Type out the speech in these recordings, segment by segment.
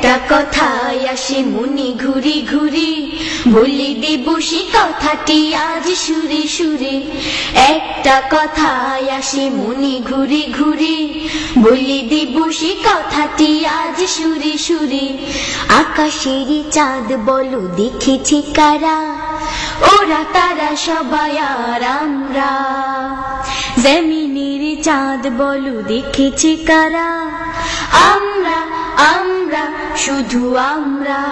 একটা কথায় আসে মনে ঘুরি ঘুরি, বলে দেব সে কথাটি আজ সুরে সুরে। একটা কথায় আসে মনে ঘুরি ঘুরি, বলে দেব সে কথাটি আজ সুরে সুরে। আকাশের চাঁদ বলো দেখেছে কারা, ওরা তারা সবাই আর আমরা। জমিনের চাঁদ বলো দেখেছে কারা, আমরা আমরা শুধু আমরা।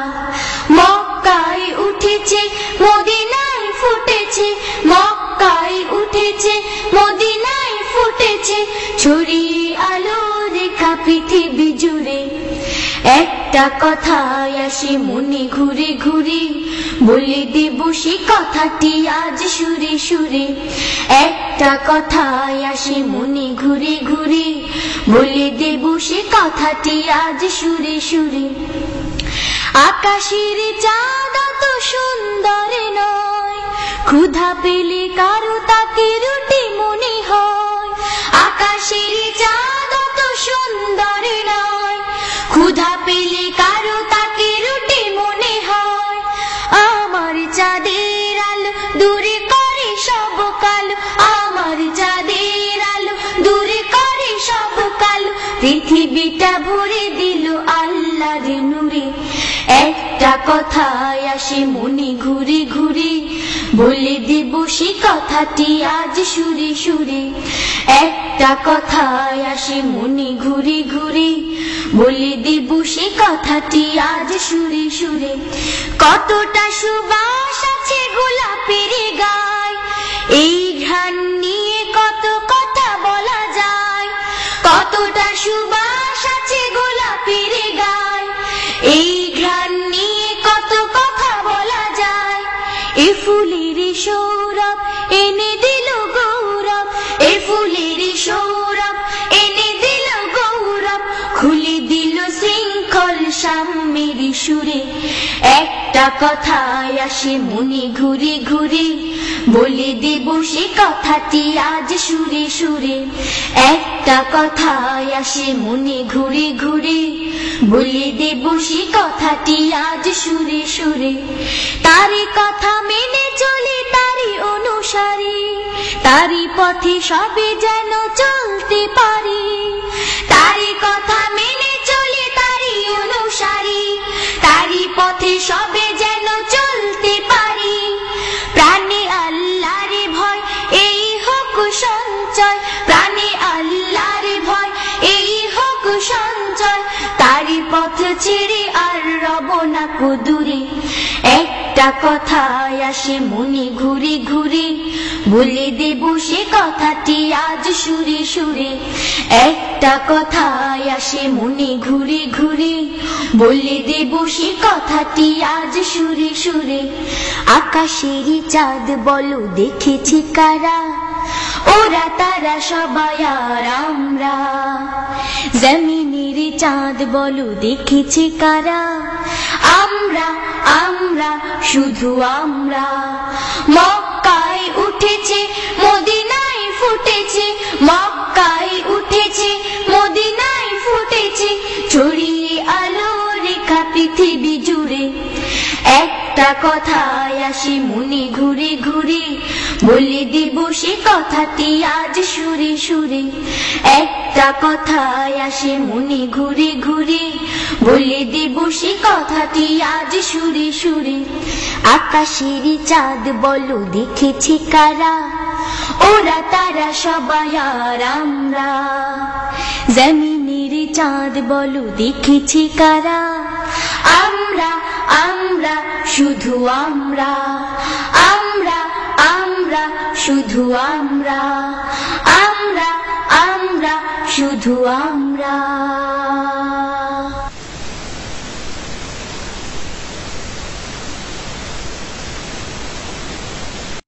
মক্কায় উঠেছে মদিনায় ফুটেছে, মক্কায় উঠেছে মদিনায় ফুটেছে, ছড়িয়ে আলো রেখা পৃথিবী জুড়ে। একটা কথায় আসে মনে ঘুরে ঘুরে, বলে দেব সে কথাটি আজ সুরে সুরে। একটা কথায় আসে মনে ঘুরে ঘুরে, বলে দেব সে কথাটি আজ সুরে সুরে। আকাশের চাঁদ অত সুন্দর নয়, ক্ষুধা পেলে কারো তাকে রুটি মনে হয়। আকাশের চাঁদ অত সুন্দর নয়, ক্ষুধা পেলে কারো তাকে রুটি মনে হয়। আমার চাঁদের আলো দূরে করে সব কালো, আমার চাঁদের আলো দূরে করে সব কালো, পৃথিবীটা ভরে দিল আল্লাহর নূরে। একটা কথায় আসে মনে ঘুরে ঘুরে, বলে দেব সে কথাটি আজ সুরে সুরে। একটা কথায় আসে মনে ঘুরে ঘুরে, বলে দেব সে কথাটি আজ সুরে সুরে। কতটা সুবাস আছে গোলাপের গায়, এই ঘ্রাণ নিয়ে কত কথা বলা যায়। কতটা সুবাস আছে গোলাপের গায়, এই ঘ্রাণ নিয়ে কত কথা বলা যায়। এ ফুলের সৌরভ এনে দিল গৌরব, এ ফুলের সৌরভ এনে দিল গৌরব, খুলে দিল শৃঙ্খল সাম্যের সুরে। একটা কথায় আসে মনে ঘুরে ঘুরে, বলে দেব সে কথাটি আজ সুরে সুরে। একটা কথায় আসে মনে ঘুরে ঘুরে, বলে দেব সে কথাটি আজ সুরে সুরে। তারই কথা মেনে চলে তারই অনুসারী, তারই পথে সবে যেন চলতে পারি। তারই কথা মেনে চলে তারই অনুসারী, তারই পথে সবে যেন চলতে পারি। প্রাণে আল্লাহর ভয় এই হোক সঞ্চয়, প্রাণে আল্লাহর ভয় এই হোক সঞ্চয়, তারই পথ ছেড়ে আর রব না কুদূরে। একটা কথায় আসে মনে ঘুরে ঘুরে, বলে দেব সে কথাটি আজ সুরে সুরে। একটা কথায় আসে মনে ঘুরে ঘুরে, বলে দেব সে কথাটি আজ সুরে সুরে। আকাশের চাঁদ বলো দেখেছে কারা, ওরা তারা সবাই আর আমরা। জমিনের চাঁদ বলো দেখেছে কারা, আমরা আমরা শুধু আমরা। মক্কায় উঠেছে মদিনায় ফুটেছে, মক্কায় উঠেছে মদিনায় ফুটেছে, ছড়িয়ে আলো রেখা পৃথিবী জুড়ে। একটা কথায় আসে মনে ঘুরে ঘুরে, বলে দেব সে কথাটি আজ সুরে সুরে। একটা কথায় আসে মনে ঘুরে ঘুরে, বলে দেব সে কথাটি আজ সুরে সুরে। আকাশের চাঁদ বলো দেখেছে কারা, ওরা তারা সবাই আর আমরা। জমিনের চাঁদ বলো দেখেছে কারা, আমরা আমরা শুধু আমরা। আমরা আমরা শুধু আমরা, আমরা আমরা শুধু আমরা।